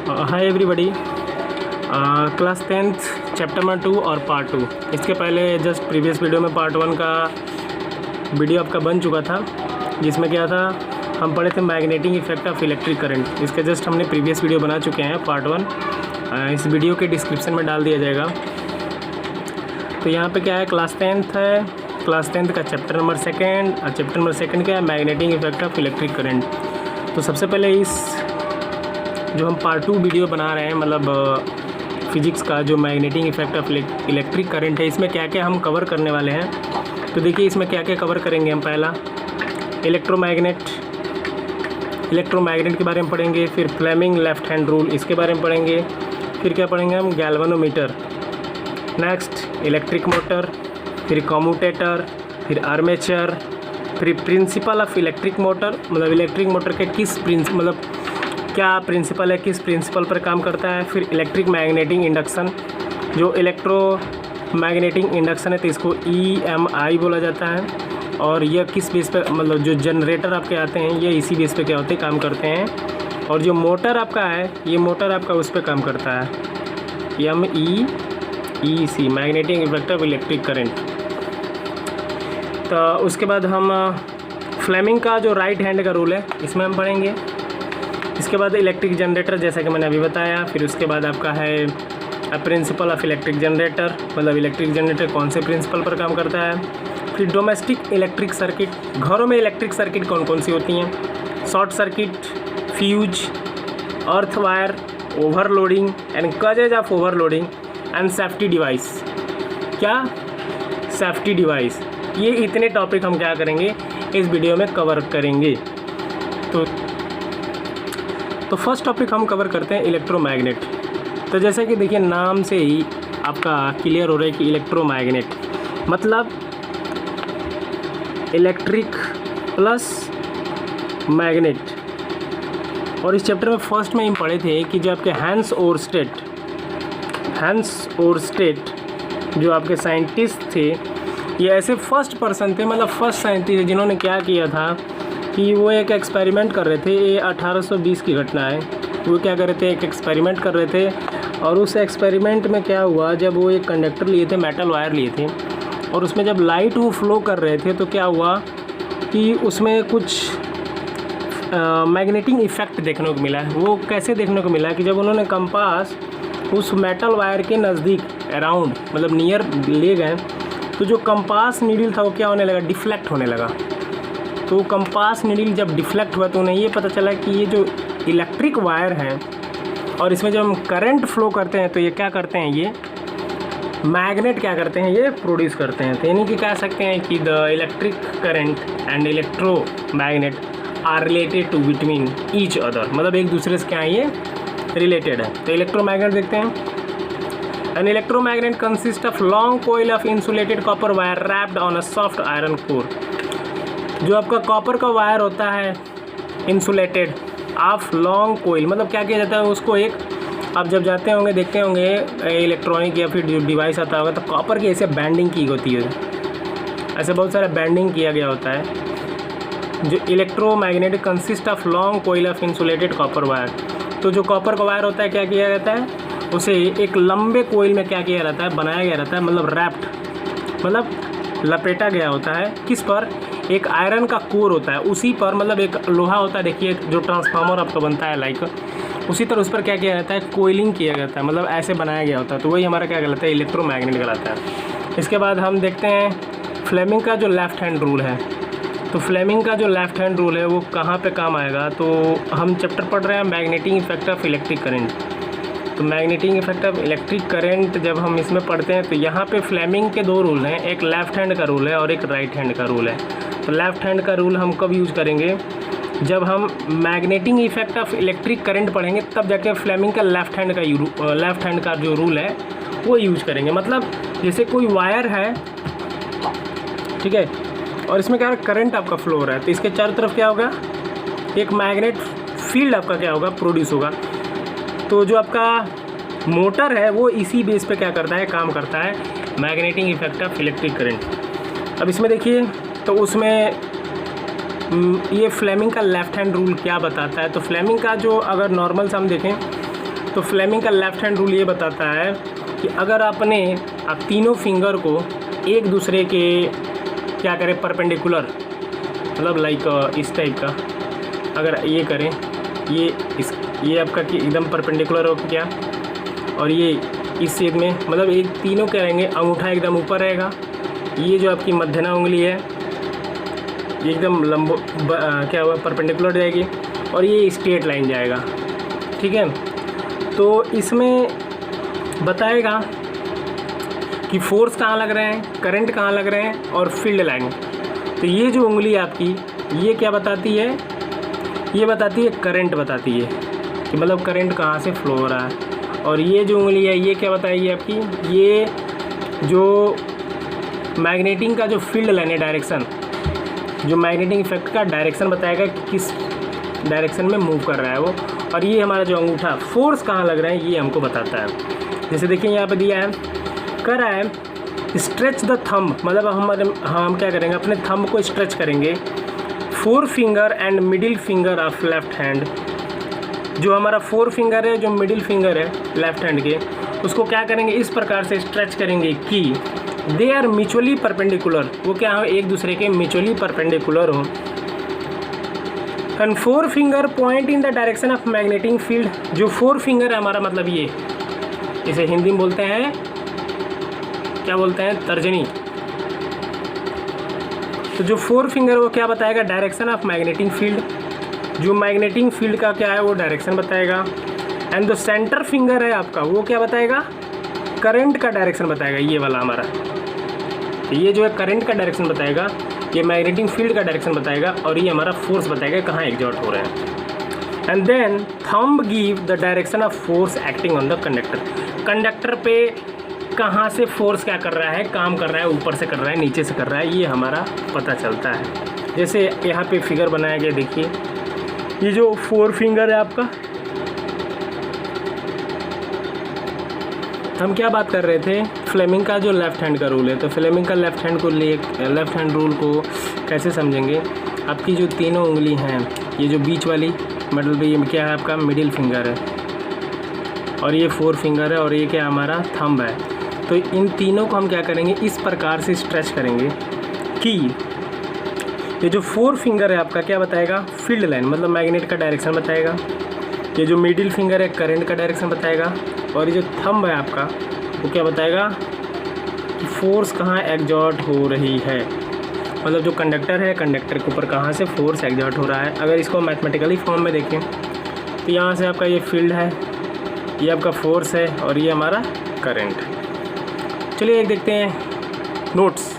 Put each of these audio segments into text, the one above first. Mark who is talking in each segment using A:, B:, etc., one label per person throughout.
A: Hi everybody. Class 10th chapter number 2 और part 2। इसके पहले जस्ट प्रीवियस वीडियो में पार्ट 1 का वीडियो आपका बन चुका था, जिसमें क्या था, हम पढ़े थे magnetic effect of electric current. इसके जस्ट हमने प्रीवियस वीडियो बना चुके हैं पार्ट 1। इस वीडियो के डिस्क्रिप्शन में डाल दिया जाएगा। तो यहाँ पे क्या है, क्लास 10th है, क्लास 10th का चैप्टर नंबर 2 और चैप्टर नंबर 2 क्या है, magnetic effect of electric current. तो सबसे पहले इस जो हम पार्ट 2 वीडियो बना रहे हैं, मतलब फिजिक्स का जो magnetic effect of electric current है, इसमें क्या क्या हम कवर करने वाले हैं। तो देखिए इसमें क्या क्या कवर करेंगे हम। पहला इलेक्ट्रोमैग्नेट के बारे में पढ़ेंगे, फिर फ्लेमिंग लेफ्ट हैंड रूल इसके बारे में पढ़ेंगे, फिर क्या पढ़ेंगे हम, गैल्वेनोमीटर, नेक्स्ट इलेक्ट्रिक मोटर, फिर कम्यूटेटर, फिर आर्मेचर, फिर प्रिंसिपल ऑफ इलेक्ट्रिक मोटर, मतलब इलेक्ट्रिक मोटर के मतलब क्या प्रिंसिपल है, किस प्रिंसिपल पर काम करता है। फिर इलेक्ट्रिक मैग्नेटिक इंडक्शन, जो इलेक्ट्रोमैग्नेटिक इंडक्शन है तो इसको EMI बोला जाता है। और यह किस बेस पे, मतलब जो जनरेटर आपके आते हैं ये इसी बेस पे क्या होते हैं, काम करते हैं। और जो मोटर आपका है, ये मोटर आपका उस पर काम करता है, MEEC, magnetic effect of electric current. तो उसके बाद हम फ्लेमिंग का जो राइट हैंड का रूल है इसमें हम पढ़ेंगे। इसके बाद इलेक्ट्रिक जनरेटर, जैसा कि मैंने अभी बताया। फिर उसके बाद आपका है प्रिंसिपल ऑफ इलेक्ट्रिक जनरेटर, मतलब इलेक्ट्रिक जनरेटर कौन से प्रिंसिपल पर काम करता है। फिर डोमेस्टिक इलेक्ट्रिक सर्किट, घरों में इलेक्ट्रिक सर्किट कौन कौन सी होती हैं, short circuit, fuse, earth wire, overloading and causes of overloading and safety device. क्या सेफ्टी डिवाइस, ये इतने टॉपिक हम क्या करेंगे इस वीडियो में कवर करेंगे। तो फर्स्ट टॉपिक हम कवर करते हैं इलेक्ट्रोमैग्नेट। तो जैसे कि देखिए नाम से ही आपका क्लियर हो रहा है कि इलेक्ट्रोमैग्नेट मतलब इलेक्ट्रिक प्लस मैग्नेट। और इस चैप्टर में फर्स्ट में हम पढ़े थे कि जो आपके हैंस ओरस्टेट जो आपके साइंटिस्ट थे, ये ऐसे फर्स्ट पर्सन थे, मतलब फर्स्ट साइंटिस्ट जिन्होंने क्या किया था कि वो एक एक्सपेरिमेंट कर रहे थे। ये 1820 की घटना है। वो क्या कर रहे थे, एक एक्सपेरिमेंट कर रहे थे। और उस एक्सपेरिमेंट में क्या हुआ, जब वो एक कंडक्टर लिए थे, मेटल वायर लिए थे, और उसमें जब लाइट वो फ्लो कर रहे थे तो क्या हुआ कि उसमें कुछ मैग्नेटिक इफेक्ट देखने को मिला। वो कैसे देखने को मिला कि जब उन्होंने कंपास उस मेटल वायर के नज़दीक, अराउंड, मतलब नियर ले गए, तो जो कंपास नीडल था वो क्या होने लगा, डिफ्लेक्ट होने लगा। तो कंपास नीडल जब डिफ्लेक्ट हुआ तो उन्हें ये पता चला कि ये जो इलेक्ट्रिक वायर है और इसमें जब हम करंट फ्लो करते हैं तो ये क्या करते हैं, ये मैग्नेट क्या करते हैं, ये प्रोड्यूस करते हैं। तो यानी कि कह सकते हैं कि the electric current and electromagnet are related to between each other, मतलब एक दूसरे से क्या है, ये रिलेटेड है। तो इलेक्ट्रोमैग्नेट देखते हैं। An electromagnet consist of long coil of insulated copper wire wrapped on a soft iron core. जो आपका कॉपर का वायर होता है इंसुलेटेड ऑफ लॉन्ग कोयल, मतलब क्या किया जाता है उसको, एक आप जब जाते होंगे देखते होंगे इलेक्ट्रॉनिक या फिर जो डिवाइस आता होगा तो कॉपर की ऐसे बैंडिंग की होती है, ऐसे बहुत सारा बैंडिंग किया गया होता है। जो electromagnetic consist of long coil of insulated copper wire. तो जो कॉपर का वायर होता है क्या किया जाता है, उसे एक लंबे कोयल में क्या किया जाता है, बनाया गया रहता है, मतलब रैप्ड, मतलब लपेटा गया होता है। किस पर, एक आयरन का कोर होता है उसी पर, मतलब एक लोहा होता है, देखिए जो ट्रांसफार्मर आपका बनता है लाइक, उसी तरह उस पर क्या किया जाता है, कोयलिंग किया जाता है, मतलब ऐसे बनाया गया होता है। तो वही हमारा क्या कहलाता है, इलेक्ट्रोमैग्नेट कहलाता है। इसके बाद हम देखते हैं फ्लेमिंग का जो लेफ़्ट हैंड रूल है। तो फ्लेमिंग का जो लेफ़्ट हैंड रूल है वो कहाँ पे काम आएगा, तो हम चैप्टर पढ़ रहे हैं magnetic effect of electric current. तो magnetic effect of electric current जब हम इसमें पढ़ते हैं तो यहाँ पे फ्लेमिंग के दो रूल हैं, एक लेफ़्ट हैंड का रूल है और एक राइट हैंड का रूल है। तो लेफ़्ट हैंड का रूल हम कब यूज़ करेंगे, जब हम magnetic effect of electric current पढ़ेंगे, तब जाके फ्लेमिंग का लेफ़्ट हैंड का जो रूल है वो यूज करेंगे। मतलब जैसे कोई वायर है, ठीक है, और इसमें क्या करंट आपका फ्लो हो रहा है, तो इसके चारों तरफ क्या होगा, एक मैग्नेट फील्ड आपका क्या होगा, प्रोड्यूस होगा। तो जो आपका मोटर है वो इसी बेस पे क्या करता है, काम करता है, magnetic effect of electric current. अब इसमें देखिए, तो उसमें ये फ्लेमिंग का लेफ़्ट हैंड रूल क्या बताता है। तो फ्लेमिंग का जो अगर नॉर्मल से हम देखें तो फ्लेमिंग का लेफ्ट हैंड रूल ये बताता है कि अगर आप तीनों फिंगर को एक दूसरे के क्या करें, परपेंडिकुलर, मतलब लाइक इस टाइप का अगर ये करें, ये आपका कि एकदम परपेंडिकुलर हो क्या, और ये इस शेप में, मतलब एक तीनों क्या रहेंगे, अंगूठा एकदम ऊपर रहेगा, ये जो आपकी मध्यना उंगली है ये एकदम क्या हुआ, परपेंडिकुलर जाएगी, और ये स्ट्रेट लाइन जाएगा। ठीक है, तो इसमें बताएगा कि फोर्स कहाँ लग रहे हैं, करंट कहाँ लग रहे हैं, और फील्ड लाइन। तो ये जो उंगली आपकी ये क्या बताती है, ये बताती है करंट बताती है कि मतलब करंट कहाँ से फ्लो हो रहा है। और ये जो उंगली है ये क्या बताएगी आपकी, ये जो मैग्नेटिंग का जो फील्ड लाइन है, डायरेक्शन, जो मैग्नेटिक इफेक्ट का डायरेक्शन बताएगा कि किस डायरेक्शन में मूव कर रहा है वो। और ये हमारा जो अंगूठा फोर्स कहाँ लग रहा है ये हमको बताता है। जैसे देखिए यहाँ पे दिया है, कर रहा है स्ट्रेच द थंब, मतलब हम क्या करेंगे, अपने थंब को स्ट्रेच करेंगे, 4 finger and middle finger of left hand. जो हमारा 4 फिंगर है, जो मिडिल फिंगर है लेफ्ट हैंड के, उसको क्या करेंगे, इस प्रकार से स्ट्रेच करेंगे कि दे आर म्यूचुअली परपेंडिकुलर, वो क्या हो, एक दूसरे के म्यूचुअली परपेंडिकुलर हो। And 4 finger point in the direction of magnetic field. जो 4 फिंगर है हमारा, मतलब ये, इसे हिंदी में बोलते हैं, क्या बोलते हैं, तर्जनी। तो जो 4 फिंगर वो क्या बताएगा, डायरेक्शन ऑफ मैग्नेटिक फील्ड, जो मैग्नेटिक फील्ड का क्या है वो डायरेक्शन बताएगा। एंड जो सेंटर फिंगर है आपका वो क्या बताएगा, करंट का डायरेक्शन बताएगा, ये वाला हमारा, तो ये जो है करंट का डायरेक्शन बताएगा, ये मैग्नेटिक फील्ड का डायरेक्शन बताएगा, और ये हमारा फोर्स बताएगा कहाँ एग्जॉर्ट हो रहे हैं। And then thumb give the direction of force acting on the conductor. Conductor पे कहाँ से फोर्स क्या कर रहा है, काम कर रहा है, ऊपर से कर रहा है, नीचे से कर रहा है, ये हमारा पता चलता है। जैसे यहाँ पे फिगर बनाया गया, देखिए ये जो 4 फिंगर है आपका, हम क्या बात कर रहे थे, फ्लेमिंग का जो लेफ़्ट हैंड का रूल है। तो फ्लेमिंग का लेफ़्ट हैंड रूल को कैसे समझेंगे, आपकी जो तीनों उंगली हैं, ये जो बीच वाली मतलब ये क्या है आपका मिडिल फिंगर है, और ये 4 फिंगर है, और ये क्या हमारा थंब है। तो इन तीनों को हम क्या करेंगे, इस प्रकार से स्ट्रेच करेंगे कि ये जो 4 फिंगर है आपका क्या बताएगा, फील्ड लाइन, मतलब मैग्नेट का डायरेक्शन बताएगा। ये जो मिडिल फिंगर है करंट का डायरेक्शन बताएगा, और ये जो थंब है आपका वो क्या बताएगा कि फोर्स कहाँ एग्जॉर्ट हो रही है, मतलब जो कंडक्टर है, कंडक्टर के ऊपर कहाँ से फोर्स एग्जॉर्ट हो रहा है। अगर इसको मैथमेटिकली फॉर्म में देखें तो यहाँ से आपका ये फील्ड है, ये आपका फोर्स है, और ये हमारा करंट है। चलिए एक देखते हैं नोट्स,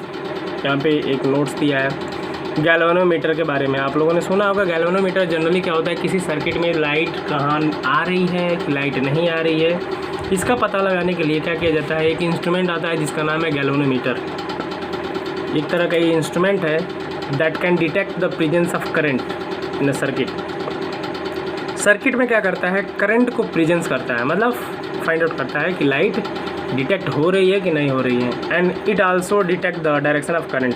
A: यहाँ पे एक नोट्स दिया है गैल्वेनोमीटर के बारे में। आप लोगों ने सुना होगा गैल्वेनोमीटर जनरली क्या होता है, किसी सर्किट में लाइट कहाँ आ रही है कि लाइट नहीं आ रही है, इसका पता लगाने के लिए क्या किया जाता है, एक इंस्ट्रूमेंट आता है जिसका नाम है गैल्वेनोमीटर। एक तरह का ये इंस्ट्रूमेंट है that can detect the presence of current in a circuit. Circuit में क्या करता है, करंट को प्रेजेंस करता है, मतलब फाइंड आउट करता है कि लाइट डिटेक्ट हो रही है कि नहीं हो रही है। And it also detect the direction of current.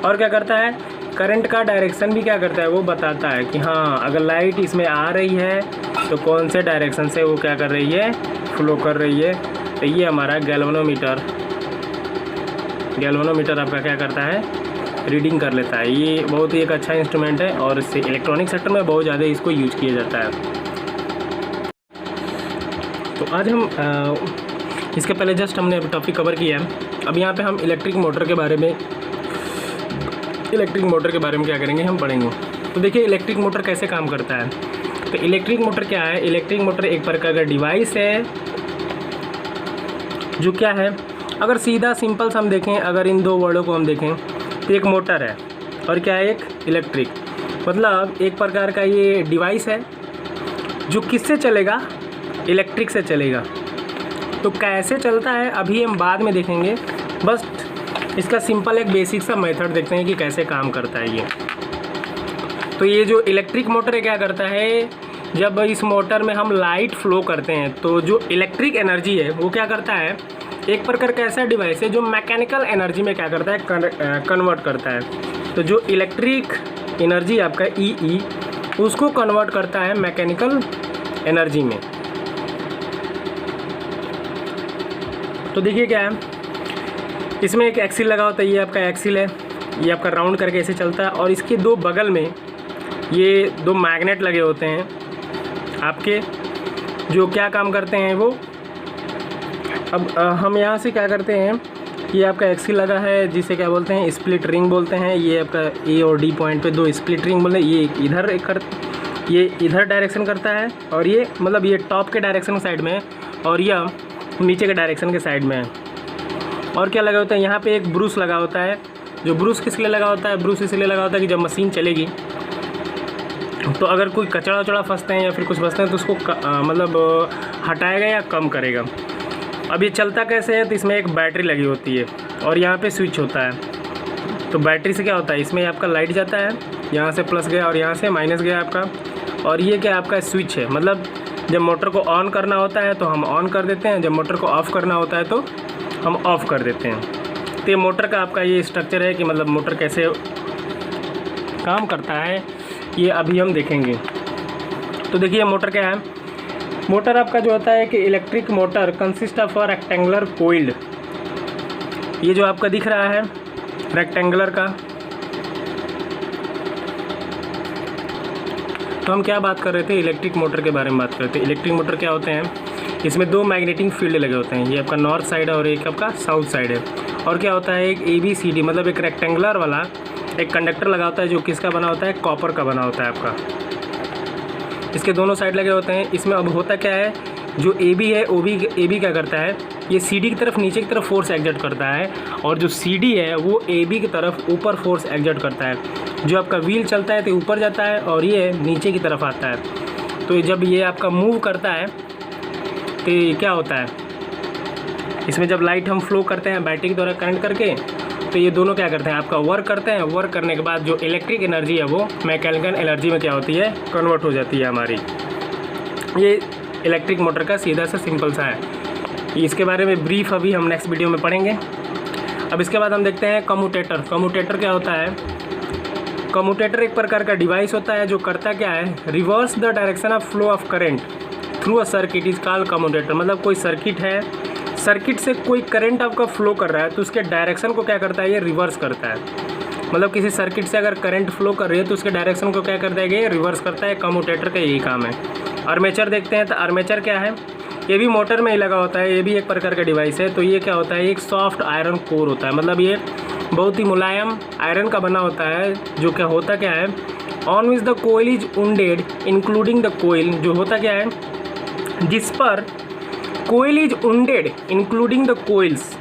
A: और क्या करता है, करंट का डायरेक्शन भी क्या करता है, वो बताता है कि हाँ अगर लाइट इसमें आ रही है तो कौन से डायरेक्शन से वो क्या कर रही है, फ्लो कर रही है। तो ये हमारा गैल्वेनोमीटर आपका क्या करता है, रीडिंग कर लेता है। ये बहुत ही एक अच्छा इंस्ट्रूमेंट है, और इससे इलेक्ट्रॉनिक सेक्टर में बहुत ज़्यादा इसको यूज किया जाता है। तो आज हम इसके पहले जस्ट हमने टॉपिक कवर किया है, अब यहाँ पे हम इलेक्ट्रिक मोटर के बारे में क्या करेंगे, हम पढ़ेंगे। तो देखिए इलेक्ट्रिक मोटर कैसे काम करता है। तो इलेक्ट्रिक मोटर क्या है, इलेक्ट्रिक मोटर एक प्रकार का डिवाइस है जो क्या है, अगर सीधा सिंपल से हम देखें, अगर इन 2 वर्डों को हम देखें तो एक मोटर है और क्या है, एक इलेक्ट्रिक, मतलब एक प्रकार का ये डिवाइस है जो किससे चलेगा, इलेक्ट्रिक से चलेगा। तो कैसे चलता है अभी हम बाद में देखेंगे, बस इसका सिंपल एक बेसिक सा मेथड देखते हैं कि कैसे काम करता है ये। तो ये जो इलेक्ट्रिक मोटर है क्या करता है, जब इस मोटर में हम लाइट फ्लो करते हैं तो जो इलेक्ट्रिक एनर्जी है वो क्या करता है, एक प्रकार का ऐसा डिवाइस है जो मैकेनिकल एनर्जी में क्या करता है, कन्वर्ट करता है। तो जो इलेक्ट्रिक एनर्जी आपका ई उसको कन्वर्ट करता है मैकेनिकल एनर्जी में। तो देखिए क्या है, इसमें एक एक्सिल लगा होता है, ये आपका एक्सिल है, ये आपका राउंड करके ऐसे चलता है और इसके दो बगल में ये दो मैग्नेट लगे होते हैं आपके, जो क्या काम करते हैं वो। अब हम यहाँ से क्या करते हैं, ये आपका एक्सिल लगा है जिसे क्या बोलते हैं, स्प्लिट रिंग बोलते हैं। ये आपका ए और डी पॉइंट पे दो स्प्लिट रिंग बोलते हैं। ये इधर डायरेक्शन करता है और ये मतलब ये टॉप के डायरेक्शन के साइड में है और यह नीचे के डायरेक्शन के साइड में है। और क्या लगा होता है, यहाँ पे एक ब्रूस लगा होता है। जो ब्रूस किस लिए लगा होता है, ब्रूस इसलिए लगा होता है कि जब मशीन चलेगी तो अगर कोई कचड़ा वचड़ा फंसते हैं या फिर कुछ फंसते हैं तो उसको मतलब हटाएगा या कम करेगा। अब ये चलता कैसे है, तो इसमें एक बैटरी लगी होती है और यहाँ पे स्विच होता है। तो बैटरी से क्या होता है, इसमें आपका लाइट जाता है, यहाँ से प्लस गया और यहाँ से माइनस गया आपका, और ये क्या आपका स्विच है। मतलब जब मोटर को ऑन करना होता है तो हम ऑन कर देते हैं, जब मोटर को ऑफ़ करना होता है तो हम ऑफ़ कर देते हैं। तो ये मोटर का आपका ये स्ट्रक्चर है कि मतलब मोटर कैसे काम करता है, ये अभी हम देखेंगे। तो देखिए मोटर क्या है, मोटर आपका जो होता है कि electric motor consist of a rectangular coiled. ये जो आपका दिख रहा है रेक्टेंगुलर का, तो हम क्या बात कर रहे थे, इलेक्ट्रिक मोटर के बारे में बात कर रहे थे। इलेक्ट्रिक मोटर क्या होते हैं, इसमें दो मैग्नेटिक फील्ड लगे होते हैं, ये आपका नॉर्थ साइड है और एक आपका साउथ साइड है। और क्या होता है, एक ABCD मतलब एक रेक्टेंगुलर वाला एक कंडक्टर लगा होता है जो किसका बना होता है, कॉपर का बना होता है आपका। इसके दोनों साइड लगे होते हैं। इसमें अब होता क्या है, जो AB है AB क्या करता है, ये CD की तरफ नीचे की तरफ फोर्स एग्जर्ट करता है और जो CD है वो AB की तरफ ऊपर फोर्स एग्जर्ट करता है। जो आपका व्हील चलता है तो ऊपर जाता है और ये नीचे की तरफ आता है। तो जब ये आपका मूव करता है तो ये क्या होता है, इसमें जब लाइट हम फ्लो करते हैं बैटरी के द्वारा करंट करके, तो ये दोनों क्या करते हैं, आपका वर्क करते हैं। वर्क करने के बाद जो इलेक्ट्रिक एनर्जी है वो मैकेनिकल एनर्जी में क्या होती है, कन्वर्ट हो जाती है हमारी। ये इलेक्ट्रिक मोटर का सीधा सा सिंपल सा है। इसके बारे में ब्रीफ अभी हम नेक्स्ट वीडियो में पढ़ेंगे। अब इसके बाद हम देखते हैं कम्यूटेटर। कम्यूटेटर क्या होता है, कम्यूटेटर एक प्रकार का डिवाइस होता है जो करता क्या है, reverse the direction of flow of current through a circuit is called commutator. मतलब कोई सर्किट है, सर्किट से कोई करंट आपका फ्लो कर रहा है तो उसके डायरेक्शन को क्या करता है, ये रिवर्स करता है। मतलब किसी सर्किट से अगर करंट फ्लो कर रही है तो उसके डायरेक्शन को क्या करता है, ये रिवर्स करता है। कम्यूटेटर का यही काम है। आर्मेचर देखते हैं, तो आर्मेचर क्या है, ये भी मोटर में ही लगा होता है, ये भी एक प्रकार का डिवाइस है। तो ये क्या होता है, एक सॉफ्ट आयरन कोर होता है। मतलब ये बहुत ही मुलायम आयरन का बना होता है। जो क्या होता क्या है, on which the coil is wound including the coil, जो होता क्या है, जिस पर coil is wound including the coils,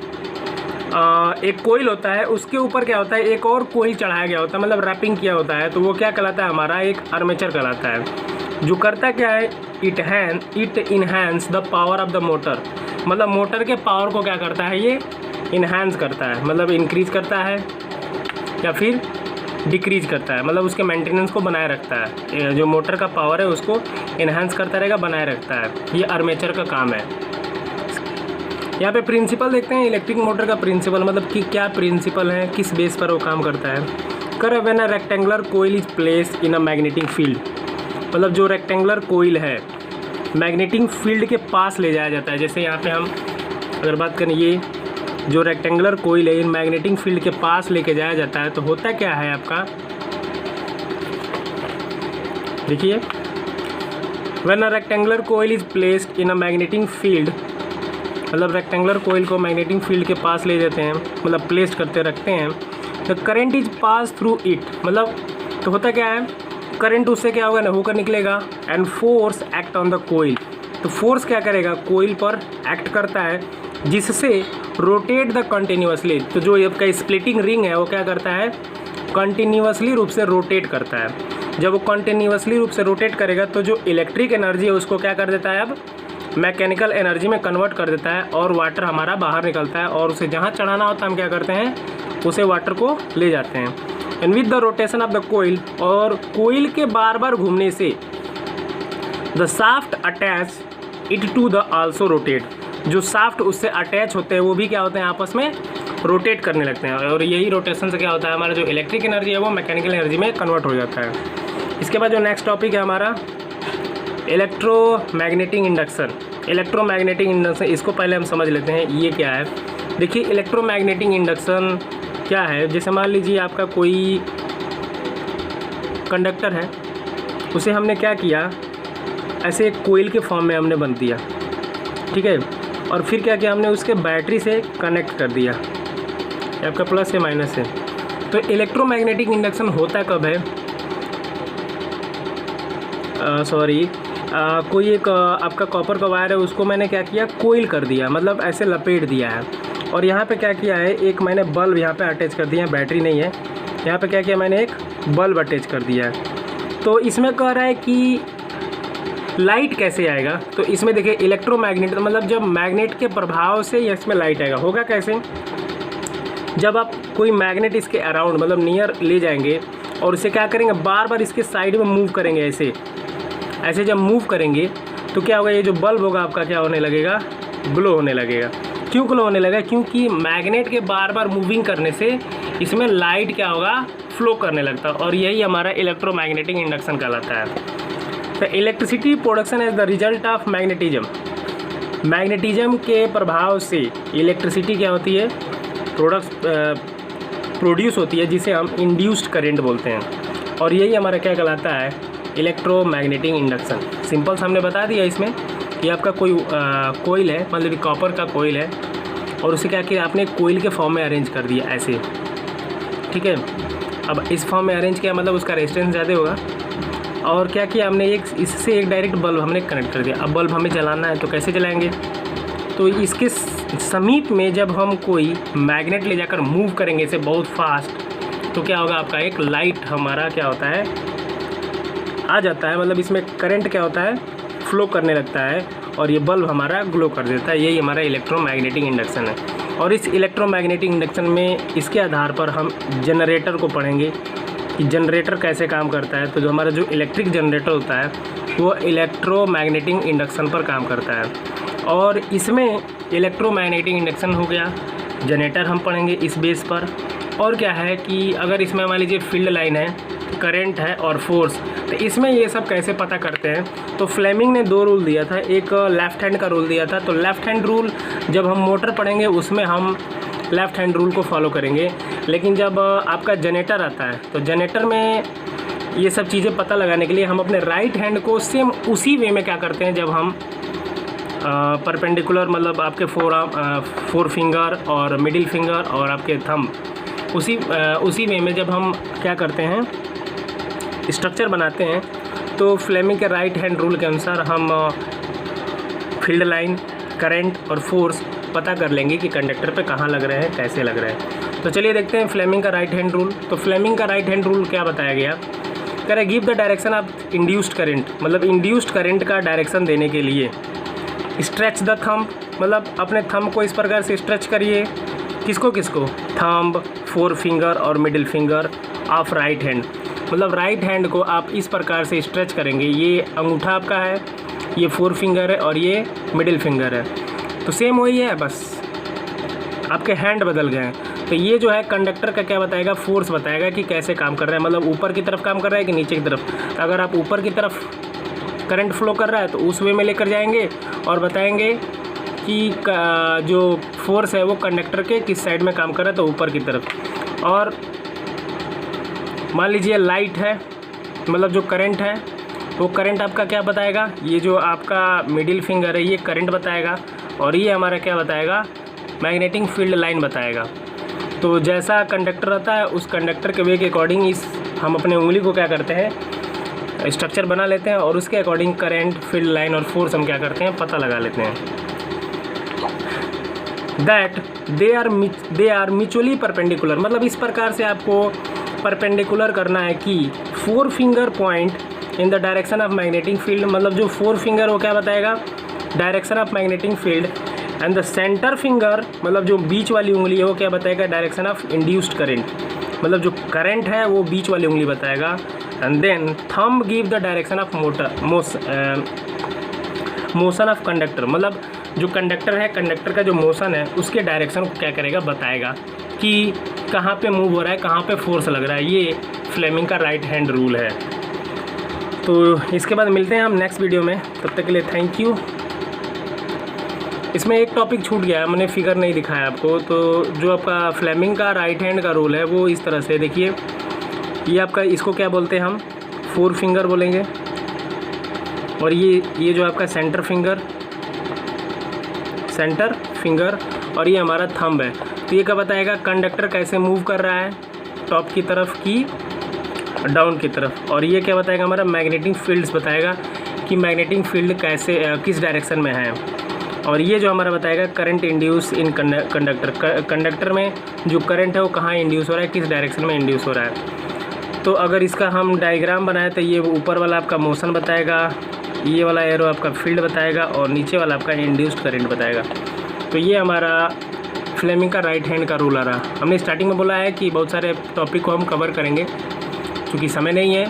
A: एक कोयल होता है उसके ऊपर क्या होता है, एक और कोयल चढ़ाया गया होता है, मतलब रैपिंग किया होता है। तो वो क्या कहलाता है, हमारा एक आर्मेचर कहलाता है। जो करता क्या है, it enhance the power of the motor. मतलब मोटर के पावर को क्या करता है, ये इन्हांस करता है, मतलब इंक्रीज करता है या फिर डिक्रीज करता है। मतलब उसके मेंटेनेंस को बनाए रखता है। जो मोटर का पावर है उसको इन्हांस करता रहेगा, बनाए रखता है। ये आर्मेचर का काम है। यहाँ पे प्रिंसिपल देखते हैं इलेक्ट्रिक मोटर का प्रिंसिपल, मतलब कि क्या प्रिंसिपल है, किस बेस पर वो काम करता है। कर when a rectangular coil is placed in a magnetic field. मतलब जो रेक्टेंगुलर कोइल है मैग्नेटिक फील्ड के पास ले जाया जाता है। जैसे यहाँ पे हम अगर बात करें, ये जो रेक्टेंगुलर कोइल है इन मैग्नेटिक फील्ड के पास लेके जाया जाता है। तो होता क्या है आपका, देखिए, when a rectangular coil is placed in a magnetic field, मतलब रेक्टेंगुलर कोइल को मैग्नेटिक फील्ड के पास ले जाते हैं, मतलब प्लेस करते रखते हैं। The current is pass through it, मतलब तो होता क्या है, करंट उससे क्या होगा ना, होकर निकलेगा। And force act on the coil, तो फोर्स क्या करेगा, कोइल पर एक्ट करता है, जिससे रोटेट द कंटिन्यूसली। तो जो आपका स्प्लिटिंग रिंग है वो क्या करता है, कंटिन्यूसली रूप से रोटेट करता है। जब वो कंटिन्यूसली रूप से रोटेट करेगा तो जो इलेक्ट्रिक एनर्जी है उसको क्या कर देता है, अब मैकेनिकल एनर्जी में कन्वर्ट कर देता है और वाटर हमारा बाहर निकलता है और उसे जहाँ चढ़ाना होता है हम क्या करते हैं, उसे वाटर को ले जाते हैं। And with the rotation of the coil, और कोइल के बार बार घूमने से the shaft attach it to the also rotate, जो शाफ्ट उससे अटैच होते हैं वो भी क्या होते हैं, आपस में रोटेट करने लगते हैं। और यही रोटेशन से क्या होता है, हमारा जो इलेक्ट्रिक एनर्जी है वो मैकेनिकल एनर्जी में कन्वर्ट हो जाता है। इसके बाद जो नेक्स्ट टॉपिक है हमारा इलेक्ट्रोमैग्नेटिक इंडक्शन, इलेक्ट्रोमैग्नेटिक इंडक्शन इसको पहले हम समझ लेते हैं ये क्या है। देखिए इलेक्ट्रोमैग्नेटिक इंडक्शन क्या है, जैसे मान लीजिए आपका कोई कंडक्टर है, उसे हमने क्या किया, ऐसे एक कोयल के फॉर्म में हमने बन दिया, ठीक है, और फिर क्या किया हमने, उसके बैटरी से कनेक्ट कर दिया, आपका प्लस है माइनस है। तो इलेक्ट्रोमैग्नेटिक इंडक्शन होता कब है, कोई एक आपका कॉपर का वायर है, उसको मैंने क्या किया, कोयल कर दिया, मतलब ऐसे लपेट दिया है, और यहाँ पे क्या किया है, एक मैंने बल्ब यहाँ पे अटैच कर दिया है, बैटरी नहीं है, यहाँ पे क्या किया मैंने, एक बल्ब अटैच कर दिया है। तो इसमें कह रहा है कि लाइट कैसे आएगा, तो इसमें देखिए इलेक्ट्रोमैग्नेट मतलब जब मैग्नेट के प्रभाव से इसमें लाइट आएगा, होगा कैसे, जब आप कोई मैग्नेट इसके अराउंड मतलब नियर ले जाएंगे और उसे क्या करेंगे, बार बार इसके साइड में मूव करेंगे, ऐसे ऐसे जब मूव करेंगे तो क्या होगा, ये जो बल्ब होगा आपका क्या होने लगेगा, ग्लो होने लगेगा। क्यों ग्लो होने लगेगा, क्योंकि मैग्नेट के बार बार मूविंग करने से इसमें लाइट क्या होगा, फ्लो करने लगता है, और यही हमारा इलेक्ट्रोमैग्नेटिक इंडक्शन कहलाता है। तो electricity production as the result of magnetism, magnetism के प्रभाव से इलेक्ट्रिसिटी क्या होती है, प्रोड्यूस होती है, जिसे हम इंड्यूस्ड करंट बोलते हैं, और यही हमारा क्या कहलाता है, इलेक्ट्रोमैग्नेटिक इंडक्शन। सिंपल हमने बता दिया इसमें कि आपका कोई कोयल है, मतलब कि कॉपर का कोयल है, और उसे क्या किया आपने, कोयल के फॉर्म में अरेंज कर दिया ऐसे, ठीक है। अब इस फॉर्म में अरेंज किया मतलब उसका रेजिस्टेंस ज़्यादा होगा, और क्या किया हमने, एक इससे एक डायरेक्ट बल्ब हमने कनेक्ट कर दिया। अब बल्ब हमें जलाना है तो कैसे जलाएंगे, तो इसके समीप में जब हम कोई मैग्नेट ले जाकर मूव करेंगे इसे बहुत फास्ट, तो क्या होगा, आपका एक लाइट हमारा क्या होता है, आ जाता है, मतलब इसमें करंट क्या होता है, फ्लो करने लगता है, और ये बल्ब हमारा ग्लो कर देता है। यही हमारा इलेक्ट्रोमैग्नेटिक इंडक्शन है। और इस इलेक्ट्रोमैग्नेटिक इंडक्शन में इसके आधार पर हम जनरेटर को पढ़ेंगे कि जनरेटर कैसे काम करता है। तो जो हमारा जो इलेक्ट्रिक जनरेटर होता है वो इलेक्ट्रोमैग्नेटिक इंडक्शन पर काम करता है, और इसमें इलेक्ट्रोमैग्नेटिक इंडक्शन हो गया, जनरेटर हम पढ़ेंगे इस बेस पर। और क्या है कि अगर इसमें मान लीजिए फील्ड लाइन है, करंट है और फोर्स, तो इसमें ये सब कैसे पता करते हैं, तो फ्लेमिंग ने 2 रूल दिया था, एक लेफ़्ट हैंड का रूल दिया था। तो लेफ़्ट हैंड रूल जब हम मोटर पढ़ेंगे उसमें हम लेफ़्ट हैंड रूल को फॉलो करेंगे, लेकिन जब आपका जनरेटर आता है तो जनरेटर में ये सब चीज़ें पता लगाने के लिए हम अपने राइट हैंड को सेम उसी वे में क्या करते हैं, जब हम परपेंडिकुलर मतलब आपके फोर फिंगर और मिडिल फिंगर और आपके थंब, उसी वे में जब हम क्या करते हैं, स्ट्रक्चर बनाते हैं, तो फ्लेमिंग के राइट हैंड रूल के अनुसार हम फील्ड लाइन, करंट और फोर्स पता कर लेंगे कि कंडक्टर पे कहाँ लग रहे हैं, कैसे लग रहे हैं। तो चलिए देखते हैं फ्लेमिंग का राइट हैंड रूल। तो फ्लेमिंग का राइट हैंड रूल क्या बताया गया, कह रहे give the direction of induced current, मतलब इंड्यूस्ड करंट का डायरेक्शन देने के लिए स्ट्रेच द थंब, मतलब अपने थंब को इस प्रकार से स्ट्रेच करिए, किसको किसको, थंब, 4 फिंगर और middle finger of right hand, मतलब राइट हैंड को आप इस प्रकार से स्ट्रेच करेंगे। ये अंगूठा आपका है, ये 4 फिंगर है और ये मिडिल फिंगर है, तो सेम वही है, बस आपके हैंड बदल गए हैं। तो ये जो है कंडक्टर का क्या बताएगा, फोर्स बताएगा कि कैसे काम कर रहा है, मतलब ऊपर की तरफ काम कर रहा है कि नीचे की तरफ। तो अगर आप ऊपर की तरफ करंट फ्लो कर रहा है तो उस वे में लेकर जाएंगे और बताएंगे कि जो फोर्स है वो कंडक्टर के किस साइड में काम कर रहा है, तो ऊपर की तरफ। और मान लीजिए लाइट है, मतलब जो करंट है वो करंट आपका क्या बताएगा, ये जो आपका मिडिल फिंगर है ये करंट बताएगा, और ये हमारा क्या बताएगा, मैग्नेटिक फील्ड लाइन बताएगा। तो जैसा कंडक्टर रहता है उस कंडक्टर के वे के अकॉर्डिंग हम अपने उंगली को क्या करते हैं, स्ट्रक्चर बना लेते हैं, और उसके अकॉर्डिंग करंट, फील्ड लाइन और फोर्स हम क्या करते हैं, पता लगा लेते हैं। That they are mutually perpendicular, मतलब इस प्रकार से आपको परपेंडिकुलर करना है कि 4 finger point in the direction of magnetic field, मतलब जो 4 फिंगर वो क्या बताएगा, direction of magnetic field, and the centre finger मतलब जो बीच वाली उंगली है वो क्या बताएगा, डायरेक्शन ऑफ इंड्यूस्ड करंट, मतलब जो करंट है वो बीच वाली उंगली बताएगा। And then thumb give the direction of motion of conductor, मतलब जो कंडक्टर है, कंडक्टर का जो मोशन है उसके डायरेक्शन को क्या करेगा, बताएगा कि कहाँ पे मूव हो रहा है, कहाँ पे फोर्स लग रहा है। ये फ्लेमिंग का राइट हैंड रूल है। तो इसके बाद मिलते हैं हम नेक्स्ट वीडियो में, तब तक के लिए थैंक यू। इसमें एक टॉपिक छूट गया है, मैंने फिगर नहीं दिखाया आपको। तो जो आपका फ्लेमिंग का राइट हैंड का रूल है वो इस तरह से देखिए, ये आपका इसको क्या बोलते हैं हम, 4 फिंगर बोलेंगे, और ये जो आपका सेंटर फिंगर और ये हमारा थंब है। तो ये क्या बताएगा कंडक्टर कैसे मूव कर रहा है, टॉप की तरफ की डाउन की तरफ। और ये क्या बताएगा हमारा मैग्नेटिक फील्ड्स बताएगा कि मैग्नेटिक फील्ड कैसे किस डायरेक्शन में है। और ये जो हमारा बताएगा करंट इंड्यूस इन कंडक्टर में जो करंट है वो कहाँ इंड्यूस हो रहा है, किस डायरेक्शन में इंड्यूस हो रहा है। तो अगर इसका हम डायग्राम बनाए तो ये ऊपर वाला आपका मोशन बताएगा, ये वाला एरो आपका फील्ड बताएगा और नीचे वाला आपका इंड्यूस्ड करंट बताएगा। तो ये हमारा फ्लेमिंग का राइट हैंड का रूल आ रहा। हमने स्टार्टिंग में बोला है कि बहुत सारे टॉपिक को हम कवर करेंगे, क्योंकि समय नहीं है।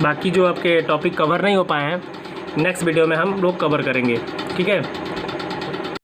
A: बाकी जो आपके टॉपिक कवर नहीं हो पाए हैं नेक्स्ट वीडियो में हम लोग कवर करेंगे, ठीक है।